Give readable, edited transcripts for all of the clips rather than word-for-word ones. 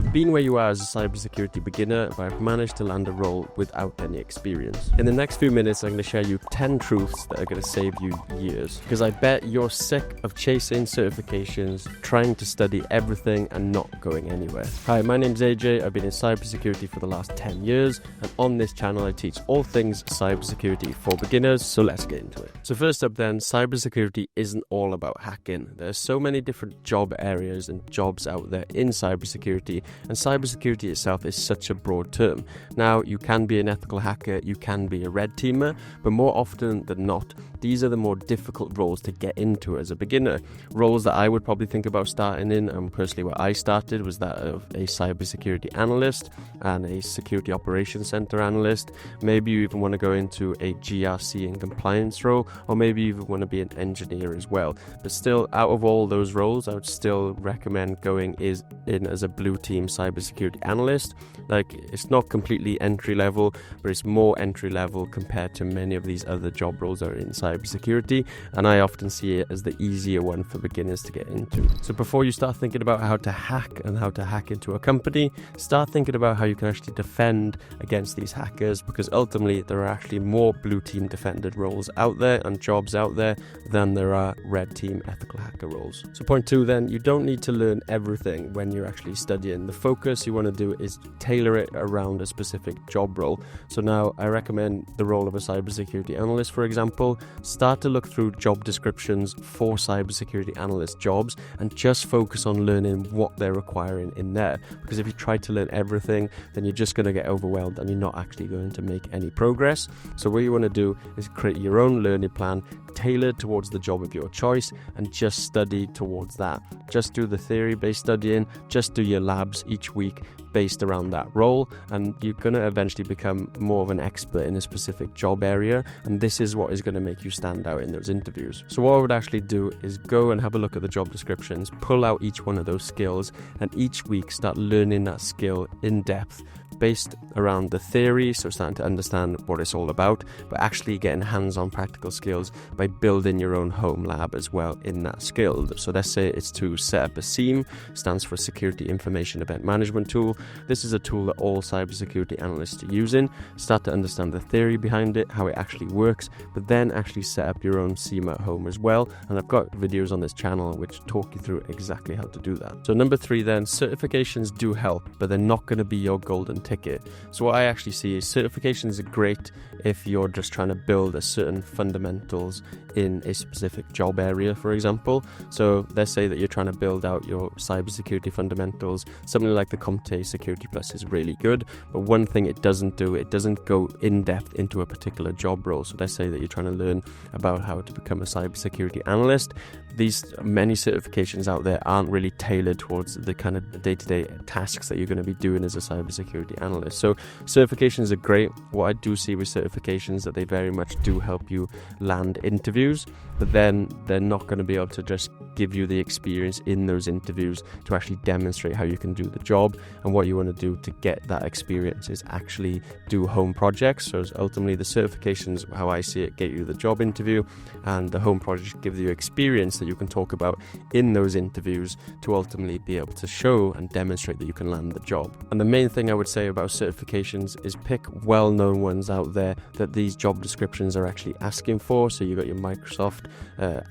You've been where you are as a cybersecurity beginner, but I've managed to land a role without any experience. In the next few minutes, I'm going to share you 10 truths that are going to save you years. Because I bet you're sick of chasing certifications, trying to study everything and not going anywhere. Hi, my name's AJ. I've been in cybersecurity for the last 10 years. And on this channel, I teach all things cybersecurity for beginners. So let's get into it. So first up then, cybersecurity isn't all about hacking. There's so many different job areas and jobs out there in cybersecurity, and cybersecurity itself is such a broad term. Now, you can be an ethical hacker, you can be a red teamer, but more often than not, these are the more difficult roles to get into as a beginner. Roles that I would probably think about starting in, and personally where I started was that of a cybersecurity analyst and a security operations center analyst. Maybe you even want to go into a GRC and compliance role, or maybe you even want to be an engineer as well. But still, out of all those roles, I would still recommend going in as a blue team cybersecurity analyst. Like, it's not completely entry level, but it's more entry level compared to many of these other job roles that are in cybersecurity, and I often see it as the easier one for beginners to get into. So before you start thinking about how to hack and how to hack into a company, start thinking about how you can actually defend against these hackers, because ultimately there are actually more blue team defended roles out there and jobs out there than there are red team ethical hacker roles. So point 2 then, you don't need to learn everything when you're actually studying. The focus you want to do is tailor it around a specific job role. So now I recommend the role of a cybersecurity analyst, for example. Start to look through job descriptions for cybersecurity analyst jobs and just focus on learning what they're requiring in there. Because if you try to learn everything, then you're just going to get overwhelmed and you're not actually going to make any progress. So what you want to do is create your own learning plan tailored towards the job of your choice and just study towards that. Just do the theory-based studying, just do your labs each week based around that role, and you're going to eventually become more of an expert in a specific job area, and this is what is going to make you stand out in those interviews. So what I would actually do is go and have a look at the job descriptions, pull out each one of those skills, and each week start learning that skill in depth based around the theory, so starting to understand what it's all about, but actually getting hands-on practical skills by building your own home lab as well in that skill. So let's say it's to set up a SIEM, stands for Security Information Event Management Tool. This is a tool that all cybersecurity analysts are using. Start to understand the theory behind it, how it actually works, but then actually set up your own SIEM at home as well. And I've got videos on this channel which talk you through exactly how to do that. So number 3 then, certifications do help, but they're not going to be your golden ticket. So what I actually see is certifications are great if you're just trying to build a certain fundamentals in a specific job area, for example. So let's say that you're trying to build out your cybersecurity fundamentals. Something like the CompTIA Security Plus is really good, but one thing it doesn't do, it doesn't go in depth into a particular job role. So let's say that you're trying to learn about how to become a cybersecurity analyst. These many certifications out there aren't really tailored towards the kind of day-to-day tasks that you're going to be doing as a cybersecurity analyst. So certifications are great. What I do see with certifications that they very much do help you land interviews, but then they're not going to be able to just give you the experience in those interviews to actually demonstrate how you can do the job. And what you want to do to get that experience is actually do home projects. So ultimately the certifications, how I see it, get you the job interview, and the home projects give you experience that you can talk about in those interviews to ultimately be able to show and demonstrate that you can land the job. And the main thing I would say about certifications is pick well-known ones out there that these job descriptions are actually asking for. So you've got your Microsoft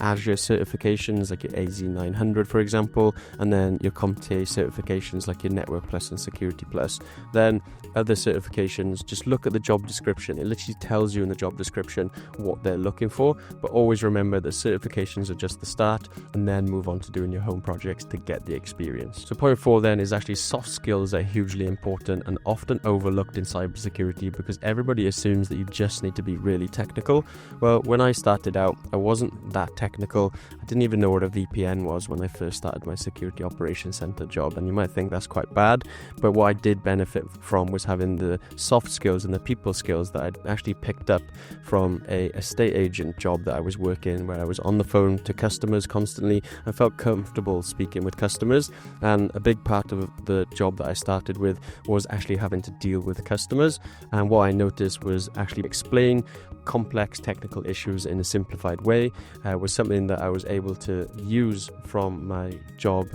Azure certifications like your AZ900, for example, and then your CompTIA certifications like your Network Plus and Security Plus. Then other certifications, just look at the job description. It literally tells you in the job description what they're looking for, but always remember that certifications are just the start, and then move on to doing your home projects to get the experience. So point 4 then is actually soft skills are hugely important and often overlooked in cybersecurity because everybody assumes that you just need to be really technical. Well, when I started out, I wasn't that technical. I didn't even know what a VPN was when I first started my security operations center job, and you might think that's quite bad, but what I did benefit from was having the soft skills and the people skills that I'd actually picked up from a estate agent job that I was working, where I was on the phone to customers constantly. I felt comfortable speaking with customers, and a big part of the job that I started with was actually having to deal with customers. And what I noticed was actually explain complex technical issues in a simplified way, was something that I was able to use from my job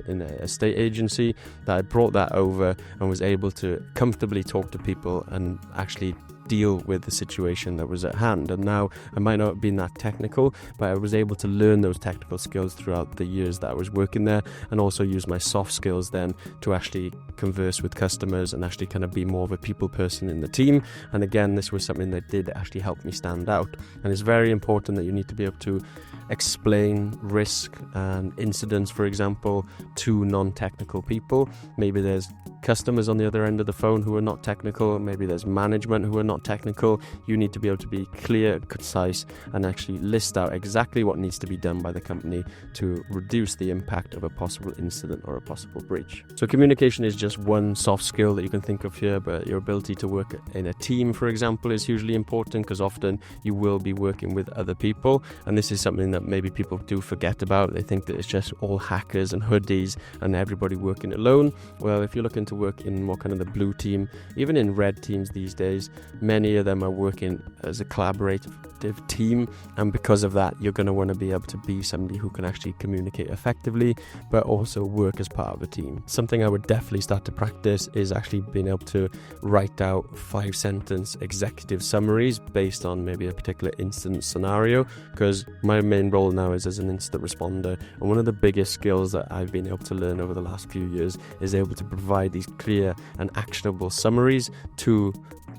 in an estate agency, that I brought that over and was able to comfortably talk to people and actually deal with the situation that was at hand. And now I might not have been that technical, but I was able to learn those technical skills throughout the years that I was working there, and also use my soft skills then to actually converse with customers and actually kind of be more of a people person in the team. And again, this was something that did actually help me stand out. And it's very important that you need to be able to explain risk and incidents, for example, to non-technical people. Maybe there's customers on the other end of the phone who are not technical, maybe there's management who are not technical. You need to be able to be clear, concise, and actually list out exactly what needs to be done by the company to reduce the impact of a possible incident or a possible breach. So communication is just one soft skill that you can think of here, but your ability to work in a team, for example, is hugely important, because often you will be working with other people, and this is something that maybe people do forget about. They think that it's just all hackers and hoodies and everybody working alone. Well, if you're looking to work in more kind of the blue team, even in red teams these days, many of them are working as a collaborative team, and because of that, you're going to want to be able to be somebody who can actually communicate effectively, but also work as part of a team. Something I would definitely start to practice is actually being able to write out 5-sentence executive summaries based on maybe a particular incident scenario, because my main role now is as an incident responder, and one of the biggest skills that I've been able to learn over the last few years is able to provide these clear and actionable summaries to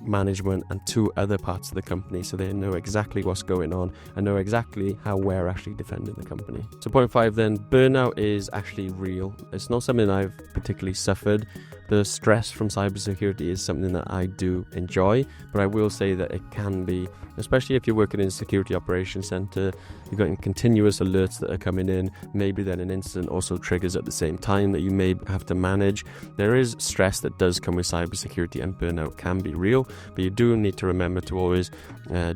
management and to other parts of the company, so they know exactly what's going on and know exactly how we're actually defending the company. So point 5 then, burnout is actually real. It's not something I've particularly suffered. The stress from cybersecurity is something that I do enjoy, but I will say that it can be, especially if you're working in a security operations center, you've got continuous alerts that are coming in, maybe then an incident also triggers at the same time that you may have to manage. There is stress that does come with cybersecurity, and burnout can be real, but you do need to remember to always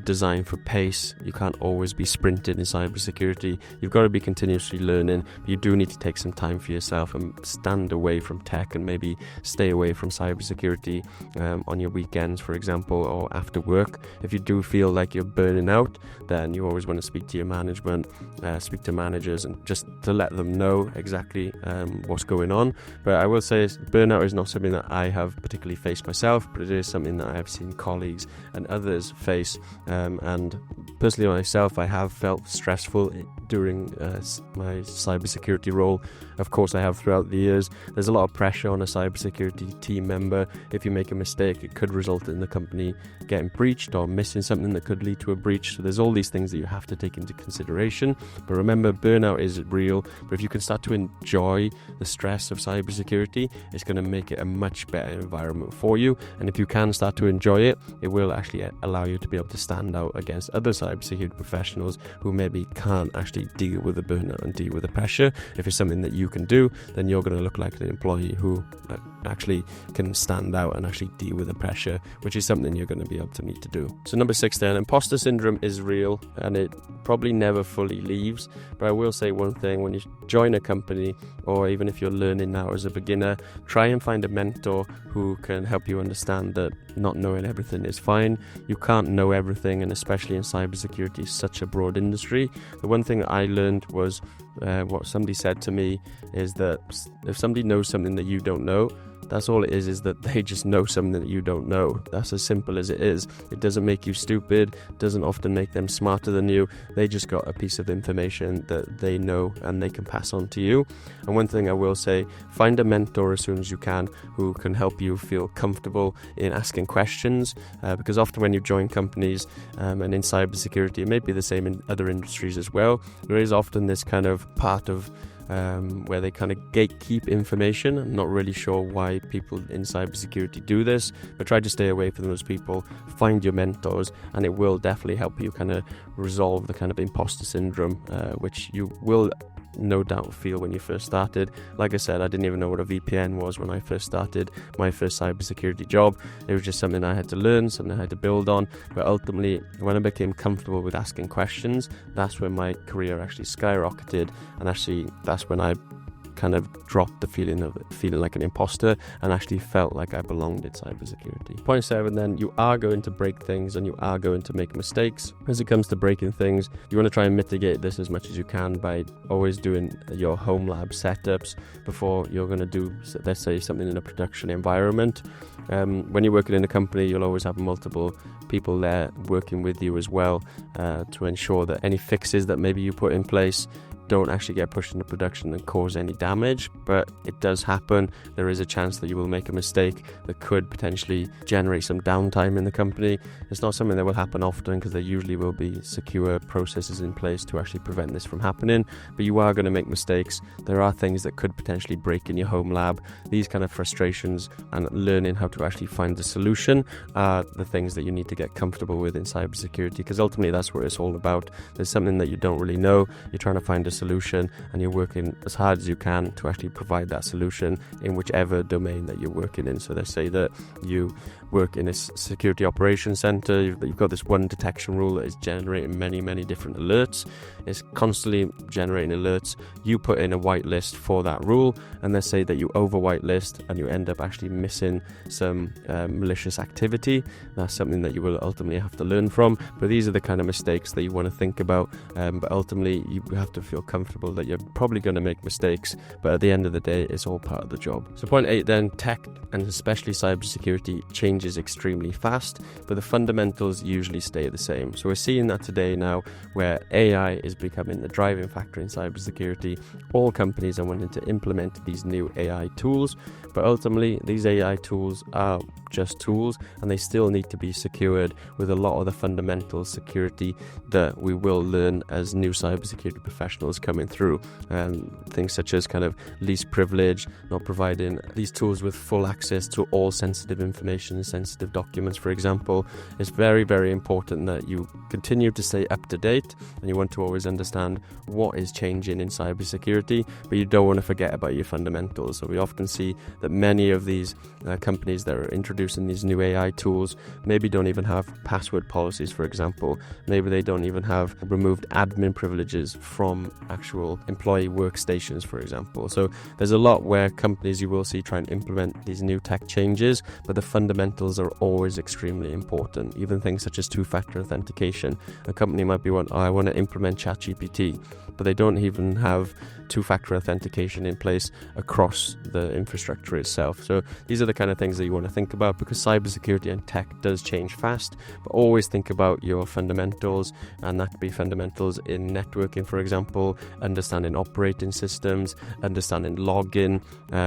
design for pace. You can't always be sprinting in cybersecurity. You've got to be continuously learning, but you do need to take some time for yourself and stand away from tech and maybe stay away from cybersecurity on your weekends, for example, or after work. If you do feel like you're burning out, then you always want to speak to your management, speak to managers, and just to let them know exactly what's going on. But I will say burnout is not something that I have particularly faced myself, but it is something that I have seen colleagues and others face, and personally myself, I have felt stressful during my cybersecurity role. Of course, I have throughout the years. There's a lot of pressure on a cybersecurity team member. If you make a mistake, it could result in the company getting breached or missing something that could lead to a breach. So there's all these things that you have to take into consideration. But remember, burnout is real. But if you can start to enjoy the stress of cybersecurity, it's going to make it a much better environment for you. And if you can start to enjoy it, it will actually allow you to be able to stand out against other cybersecurity professionals who maybe can't actually deal with the burnout and deal with the pressure. If it's something that you can do, then you're going to look like an employee who actually can stand out and actually deal with the pressure, which is something you're going to be able to need to do. So number 6 then, imposter syndrome is real, and it probably never fully leaves. But I will say one thing: when you join a company, or even if you're learning now as a beginner, try and find a mentor who can help you understand that not knowing everything is fine. You can't know everything, and especially in cybersecurity, it's such a broad industry. The one thing that I learned was what somebody said to me is that if somebody knows something that you don't know, that's all it is that they just know something that you don't know. That's as simple as it is. It doesn't make you stupid, doesn't often make them smarter than you. They just got a piece of information that they know and they can pass on to you. And one thing I will say, find a mentor as soon as you can who can help you feel comfortable in asking questions, because often when you join companies and in cybersecurity, it may be the same in other industries as well, there is often this kind of part of where they kind of gatekeep information. I'm not really sure why people in cybersecurity do this, but try to stay away from those people. Find your mentors, and it will definitely help you kind of resolve the kind of imposter syndrome, which you will no doubt feel when you first started. Like I said, I didn't even know what a VPN was when I first started my first cybersecurity job. It was just something I had to learn, something I had to build on. But ultimately, when I became comfortable with asking questions, that's when my career actually skyrocketed, and actually that's when I kind of dropped the feeling of feeling like an imposter and actually felt like I belonged in cybersecurity. Point 7 then, you are going to break things and you are going to make mistakes. As it comes to breaking things, you want to try and mitigate this as much as you can by always doing your home lab setups before you're going to do, let's say, something in a production environment. When you're working in a company, you'll always have multiple people there working with you as well to ensure that any fixes that maybe you put in place don't actually get pushed into production and cause any damage, but it does happen. There is a chance that you will make a mistake that could potentially generate some downtime in the company. It's not something that will happen often because there usually will be secure processes in place to actually prevent this from happening, but you are going to make mistakes. There are things that could potentially break in your home lab. These kind of frustrations and learning how to actually find the solution are the things that you need to get comfortable with in cybersecurity, because ultimately that's what it's all about. There's something that you don't really know, you're trying to find a solution, and you're working as hard as you can to actually provide that solution in whichever domain that you're working in. So let's say that you work in a security operations center, you've got this one detection rule that is generating many different alerts. It's constantly generating alerts. You put in a whitelist for that rule, and let's say that you over whitelist and you end up actually missing some malicious activity. That's something that you will ultimately have to learn from, but these are the kind of mistakes that you want to think about, but ultimately you have to feel comfortable that you're probably going to make mistakes, but at the end of the day it's all part of the job. So point 8 then, tech and especially cybersecurity changes extremely fast, but the fundamentals usually stay the same. So we're seeing that today now, where AI is becoming the driving factor in cybersecurity. All companies are wanting to implement these new AI tools, but ultimately these AI tools are just tools, and they still need to be secured with a lot of the fundamental security that we will learn as new cybersecurity professionals coming through. Things such as kind of least privilege, not providing these tools with full access to all sensitive information, sensitive documents, for example. It's very important that you continue to stay up to date, and you want to always understand what is changing in cybersecurity, but you don't want to forget about your fundamentals. So we often see that many of these companies that are introducing these new AI tools maybe don't even have password policies, for example. Maybe they don't even have removed admin privileges from actual employee workstations, for example. So there's a lot where companies you will see try and implement these new tech changes, but the fundamentals are always extremely important. Even things such as two-factor authentication. A company might be I want to implement ChatGPT, but they don't even have two-factor authentication in place across the infrastructure itself. So these are the kind of things that you want to think about, because cybersecurity and tech does change fast, but always think about your fundamentals, and that could be fundamentals in networking, for example, understanding operating systems, understanding login,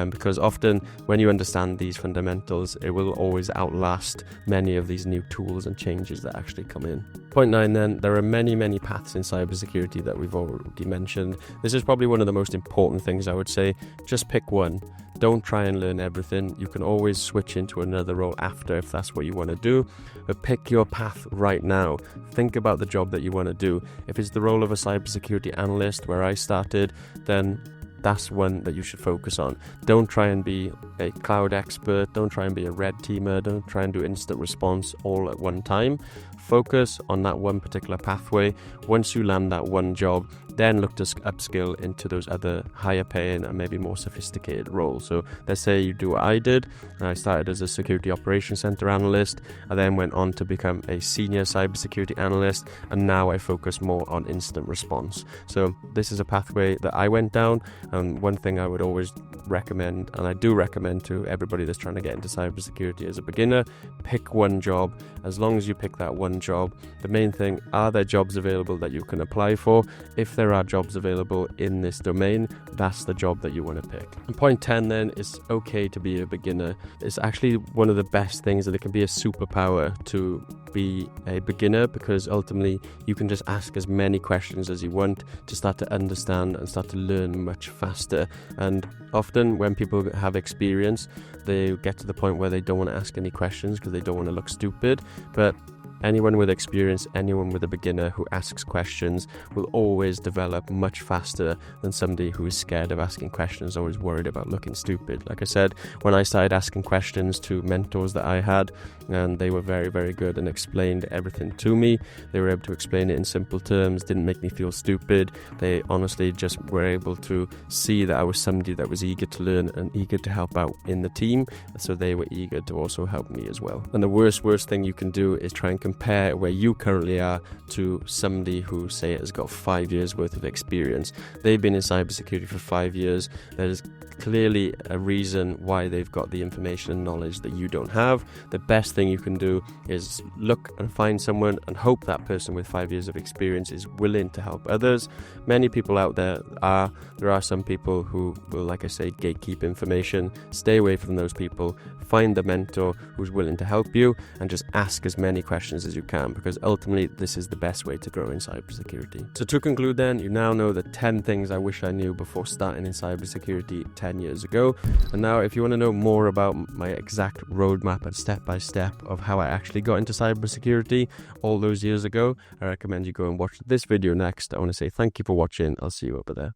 because often when you understand these fundamentals, it will always outlast many of these new tools and changes that actually come in. Point 9 then, there are many paths in cybersecurity that we've already mentioned. This is probably one of the most important things, I would say. Just pick one. Don't try and learn everything. You can always switch into another role after if that's what you want to do, but pick your path right now. Think about the job that you want to do. If it's the role of a cybersecurity analyst where I started, then that's one that you should focus on. Don't try and be a cloud expert. Don't try and be a red teamer. Don't try and do instant response all at one time. Focus on that one particular pathway. Once you land that one job, then look to upskill into those other higher paying and maybe more sophisticated roles. So let's say you do what I did. I started as a security operations center analyst. I then went on to become a senior cybersecurity analyst, and now I focus more on instant response. So this is a pathway that I went down, and one thing I would always recommend, and I do recommend to everybody that's trying to get into cybersecurity as a beginner, pick one job. As long as you pick that one job, the main thing, are there jobs available that you can apply for? If there are jobs available in this domain, that's the job that you want to pick. And point 10 then, is okay to be a beginner. It's actually one of the best things, that it can be a superpower to be a beginner, because ultimately you can just ask as many questions as you want to start to understand and start to learn much faster. And often when people have experience, they get to the point where they don't want to ask any questions because they don't want to look stupid. But Anyone with experience, anyone with a beginner who asks questions will always develop much faster than somebody who is scared of asking questions or is worried about looking stupid. Like I said, when I started asking questions to mentors that I had, and they were very, very good and explained everything to me. They were able to explain it in simple terms, didn't make me feel stupid. They honestly just were able to see that I was somebody that was eager to learn and eager to help out in the team, so they were eager to also help me as well. And the worst thing you can do is try and compare where you currently are to somebody who, say, has got 5 years worth of experience. They've been in cybersecurity for 5 years. There's clearly a reason why they've got the information and knowledge that you don't have. The best thing you can do is look and find someone and hope that person with 5 years of experience is willing to help others. Many people out there are some people who will, like I say, gatekeep information. Stay away from those people. Find the mentor who's willing to help you and just ask as many questions as you can, because ultimately this is the best way to grow in cybersecurity. So to conclude then, you now know the 10 things I wish I knew before starting in cybersecurity 10 years ago. And now if you want to know more about my exact roadmap and step-by-step of how I actually got into cybersecurity all those years ago, I recommend you go and watch this video next. I want to say thank you for watching. I'll see you over there.